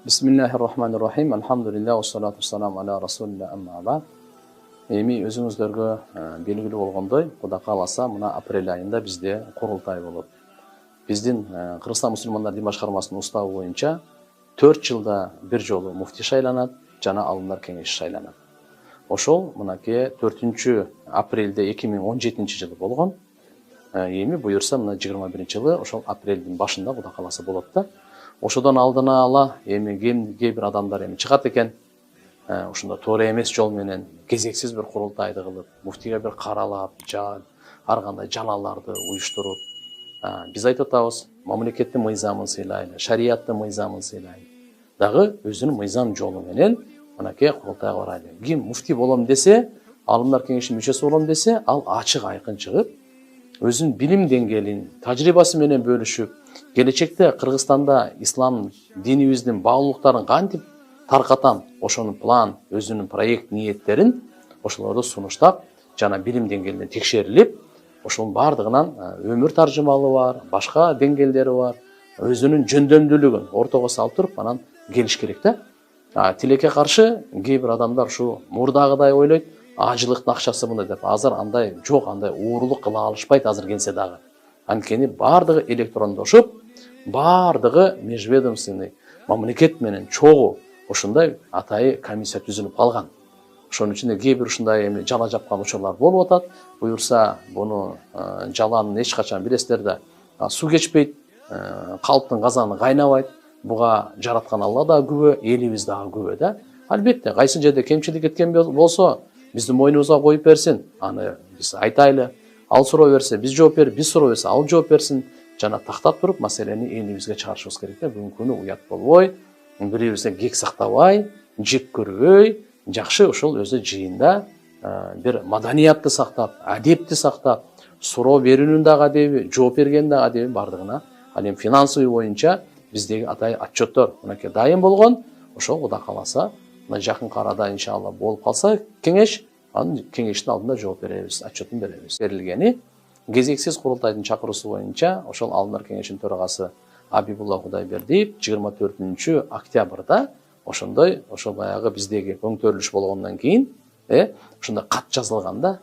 Бисмиллахир-рахманир-рахим. Алхамдулилlah, уссалату вассаламу аля расулилля, амма баъд. Эми өзүңүздөргө белгилүү болгондой, Кудай кааласа, мына апрель айында бизде курултай болот. Биздин Кыргызстан мусулмандар дин башкармасынын уставы боюнча 4 жылда бир жолу муфти шайланат жана алымдар кеңеши шайланат. Ошол мынакей 4 апрелде 2017 жылы болгон. Эми буюрса мына 21 жылы ошол апрелдин башында Кудай кааласа болот да. Ошодон алдына ала эми кээ бир адамдар эми чыгат экен. Ушунда туура эмес жол менен кезексиз бир курултайды кылып, муфтиге бир каралап, ар кандай жалаларды уюштуруп, биз айтып атабыз, мамлекеттин мыйзамын сыйлайлы, шарияттын мыйзамын сыйлайлы. Дагы өзүнүн мыйзам жолу менен мынакей курултайга барайлы. Ким муфти болом десе, алымдар кеңешинин мүчөсү болом десе, ал ачык айкын чыгып, өзүнүн билим деңгээлин, тажрыйбасы менен бөлүшүп, келечекте Кыргызстанда ислам динибиздин баалуулуктарын кантип таркатам, ошонун план, өзүнүн проект ниеттерин ошолорду сунуштап, жана билим деңгээлинен текшерилип, ошонун бардыгынан өмүр таржымалы бар, башка деңгээлдери бар, өзүнүн жөндөмдүүлүгүн ортого салып туруп, анан келиш керек да. Тилекке каршы кээ бир адамдар ушу мурдагыдай ойлойт, ажылыктын акчасы мындай деп. Азыр андай жок, андай уурлук кыла алышпайт азыр келсе дагы. Анткени бардыгы электрондошуп, бардыгы межведомственный мамлекет менен чогуу ушундай атайы комиссия түзүлүп калган. Ошон үчүн кээ бир ушундай эми жала жапкан учурлар болуп атат. Буюрса, буну жаланын эч качан билесиздер да, суу кечпейт, калптын казаны кайнабайт. Буга жараткан Алла да күбө, элибиз дагы күбө да. Албетте, кайсы жерде кемчилик кеткен болсо, биздин мойнубузга коюп берсин, аны биз айтайлы. Ал суроо берсе, биз жооп берип, биз суроо берсе, ал жооп берсин. Жана тактап туруп, маселени элибизге чыгарышыбыз керек да. Бүгүнкү күнү уят болбой, бири-бирибизден кек сактабай, жек көрбөй, жакшы ошол өзү жыйында бир маданиятты сактап, адепти сактап, суроо берүүнүн дагы адеби, жооп бергендин дагы адеби бардыгына. Ал эми финансовый боюнча биздеги атай отчеттор мынакей дайын болгон. Ошол Кудай кааласа, мына жакын арада иншалла болуп калса кеңеш, анын кеңештин алдында жооп беребиз, отчетун беребиз. Берилгени кезексиз курултайдын чакыруусу боюнча ошол алымдар кеңешинин төрагасы Абибулла Кудайбердиев 24 октябрда ошондой, ошол баягы биздеги көңтөрүлүш болгондон кийин, ошондой кат жазылганда,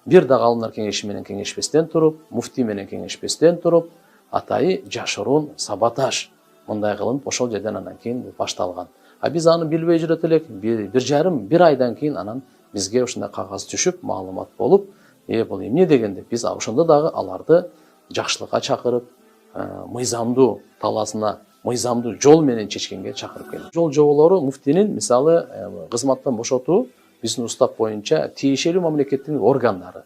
бир дагы алымдар кеңеши менен кеңешпестен туруп, муфти менен кеңешпестен туруп, атайы жашыруун саботаж мындай кылынып ошол жерден анан кийин башталган. Биз аны билбей жүрөт элек, бир айдан кийин анан бизге ушундай кагаз түшүп, маалымат болуп, бул эмне дегенде биз ошондо дагы аларды жакшылыкка чакырып, мыйзамдуу талаасына, мыйзамдуу жол менен чечкенге чакырып келдик. Жол жоболору муфтинин мисалы кызматтан бошотуу биздин устав боюнча тиешелүү мамлекеттин органдары.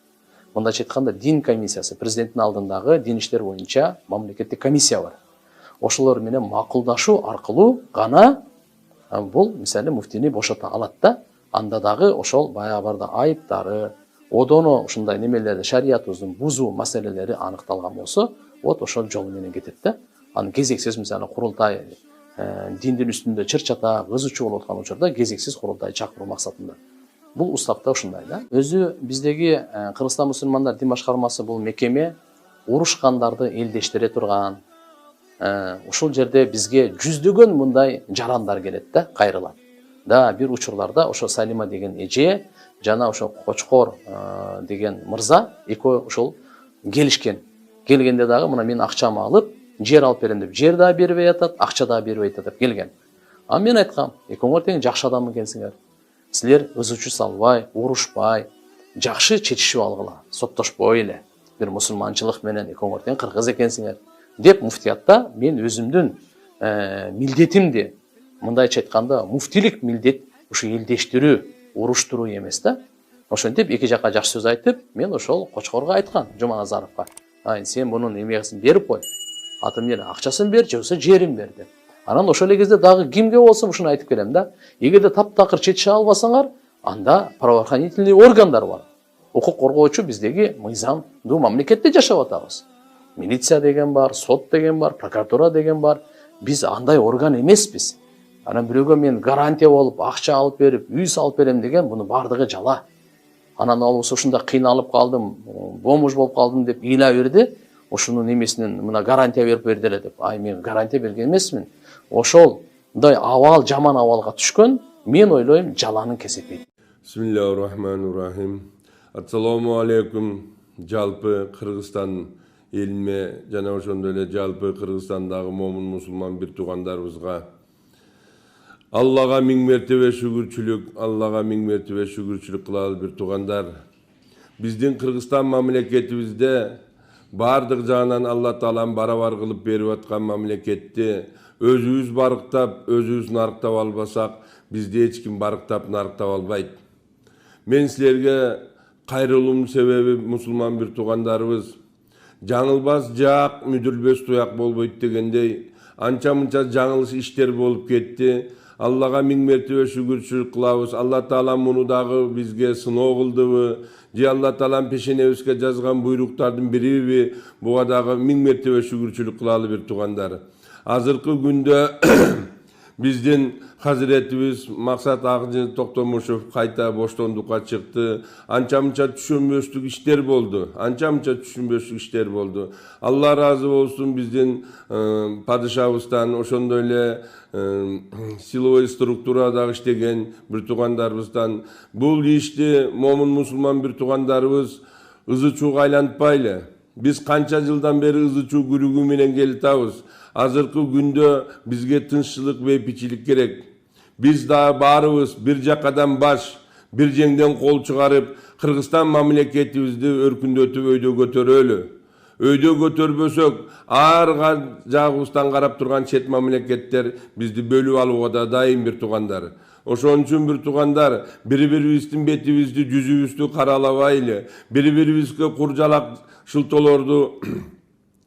Мындайча айтканда дин комиссиясы, президенттин алдындагы дин иштер боюнча мамлекеттик комиссия бар. Ошолор менен макулдашуу аркылуу гана бул мисалы муфтини бошото алат да. Анда дагы ошол баягы айыптары, одоно ушундай немелерди, шариятыбыздын бузуу маселелери аныкталган болсо, вот ошол жол менен кетет да. Аны кезексиз мисалы курултай диндин үстүндө чыр-чата, кызычуу болуп аткан учурда кезексиз курултай чакыруу максатында. Бул уставда ушундай да. Өзү биздеги Кыргызстан мусулмандар дин башкармасы бул мекеме урушкандарды элдештире турган. Ушул жерде бизге жүздөгөн мындай жарандар келет да, кайрылат. Да, бир учурларда ошо Салима деген эже жана ошо Кочкор деген мырза экөө ошол келишкен. Келгенде дагы мына мен акчамы алып, жер алып берем деп, жер да бербей атат, акча да бербей атат деп келген. Мен айткам, экөөңөр тең жакшы адам экенсиңер. Силер ызычуу салбай, урушпай, жакшы чечишип алгыла, соттошпой эле. Бир мусулманчылык менен экөөңөр тең кыргыз экенсиңер деп муфтиятта мен өзүмдүн милдетимди, мындайча айтканда муфтилик милдет ушу элдештирүү, уруштуруу эмес да. Ошентип эки жакка жакшы сөз айтып, мен ошол Кочкорго айткан, Жуманазаровго. Сен мунун эмесин берип кой. Аты менен акчасын бер, же болбосо жерин бер деп. Анан ошол эле кезде дагы кимге болсо ушуну айтып келем да. Эгерде таптакыр чечише албасаңар, анда правоохранительный органдар бар. Укук коргоочу биздеги мыйзамдуу мамлекетте жашап атабыз. Милиция деген бар, сот деген бар, прокуратура деген бар. Биз андай орган эмеспиз. Анан бирөөгө мен гарантия болуп, акча алып берип, үй салып берем деген буну бардыгы жала. Анан албаса ушунда кыйналып калдым, бомж болуп калдым деп ыйла берди. Ушунун эмесинен мына гарантия берип берди эле деп. Мен гарантия берген эмесмин. Ошол мындай абал жаман абалга түшкөн, мен ойлойм жаланын кесепейт. Бисмиллахиррахманиррахим. Ассаламу алейкум. Жалпы Кыргызстан элиме жана ошондой эле жалпы Кыргызстандагы момун мусулман бир туугандарыбызга Аллага миң мертебе шүгүрчүлүк кылалы бир туугандар. Биздин Кыргызстан мамлекетибизде бардык жагынан Алла Таалам барабар кылып берип аткан мамлекетти өзүбүз барыктап, өзүбүз нарыктап албасак, бизди эч ким барыктап, нарыктап албайт. Мен силерге кайрылуумдун себеби мусулман бир туугандарыбыз жаңылбас жаак, мүдүрбөс туяк болбойт дегендей анча-мынча жаңылыш иштер болуп кетти. Аллага миң мертебе шүгүрчүлүк кылабыз. Алла Таалам муну дагы бизге сыноо кылдыбы? Же Алла Таалам пешенебизге жазган буйруктардын бириби? Буга дагы миң мертебе шүгүрчүлүк кылалы бир туугандар. Азыркы күндө биздин Хазиретибиз Максат Агжы Токтомушев кайта боштондукка чыкты. Анча-мынча түшүнбөстүк иштер болду. Алла разы болсун биздин падышабыздан, ошондой эле силовой структурадагы иштеген бир туугандарыбыздан бул ишти момун мусулман бир туугандарыбыз ызы чууга айлантпайлы. Биз канча жылдан бери ызы чуу күрүгү менен келатабыз. Азыркы күндө бизге тынччылык, бейпичилик керек. Биз да баарыбыз бир жакадан баш, бир жеңден кол чыгарып, Кыргызстан мамлекетибизди өркүндөтүп өйдө көтөрөлү. Өйдө көтөрбөсөк, ар жагыбыздан карап турган чет мамлекеттер бизди бөлүп алууга да дайым бир туугандар. Ошон үчүн бир туугандар, бири-бирибиздин бетибизди, жүзүбүздү каралабайлы, бири-бирибизге куржалак шылтоолорду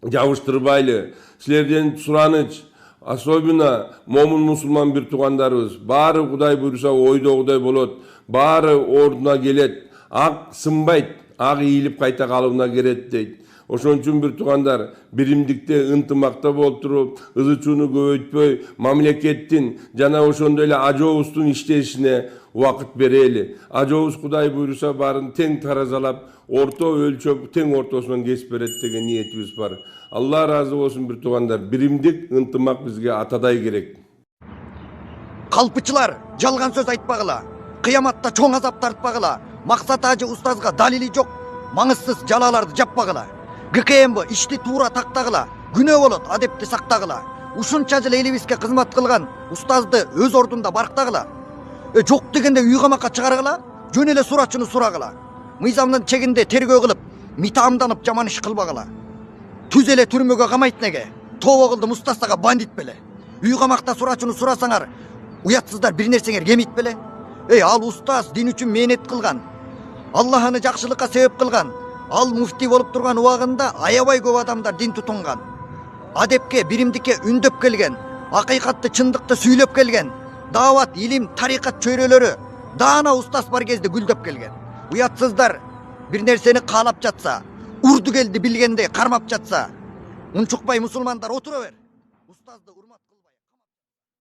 жабыштырбайлы. Силерден сураныч, особенно момун мусулман бир туугандарыбыз, баары Кудай буйруса ойдогудай болот, баары ордуна келет, ак сынбайт, ак ийилип кайта калыбына келет дейт. Ошон үчүн бир туугандар, биримдикте, ынтымакта болуп туруп, ызы чууну көбөйтпөй, мамлекеттин жана ошондой эле ажообуздун иштешине убакыт берели. Ажообуз Кудай буйруса баарын тең таразалап, орто өлчөп, тең ортосунан кесип берет деген ниетибиз бар. Алла разы болсун бир туугандар, биримдик, ынтымак бизге атадай керек. Калпычылар жалган сөз айтпагыла, кыяматта чоң азап тартпагыла, Максат Ажы устазга далили жок, маңызсыз жалаларды жаппагыла. ГКМБ ишти туура тактагыла, күнөө болот, адепти сактагыла. Ушунча жыл элибизге кызмат кылган устазды өз ордунда барктагыла. Жок дегенде үй камакка чыгаргыла, жөн эле сурачыны сурагыла. Мыйзамдын чегинде тергөө кылып, митаамданып жаман иш кылбагыла. Түз эле түрмөгө камайт неге? Тобо кылдым устазга бандит беле. Үй камакта сурачыны сурасаңар, уятсыздар бир нерсеңер кемейт беле? Ал устаз дин үчүн мээнет кылган. Аллахны жакшылыкка себеп кылган. Ал муфти болуп турган убагында аябай көп адамдар дин тутунган. Адепке, биримдикке үндөп келген, акыйкатты, чындыкты сүйлөп келген. Даават, илим, тарикат чөйрөлөрү даана устаз бар кезде гүлдөп келген. Уятсыздар бир нерсени каалап жатса, урду келди билгендей кармап жатса, унчукпай мусулмандар отура бер. Устазды урмат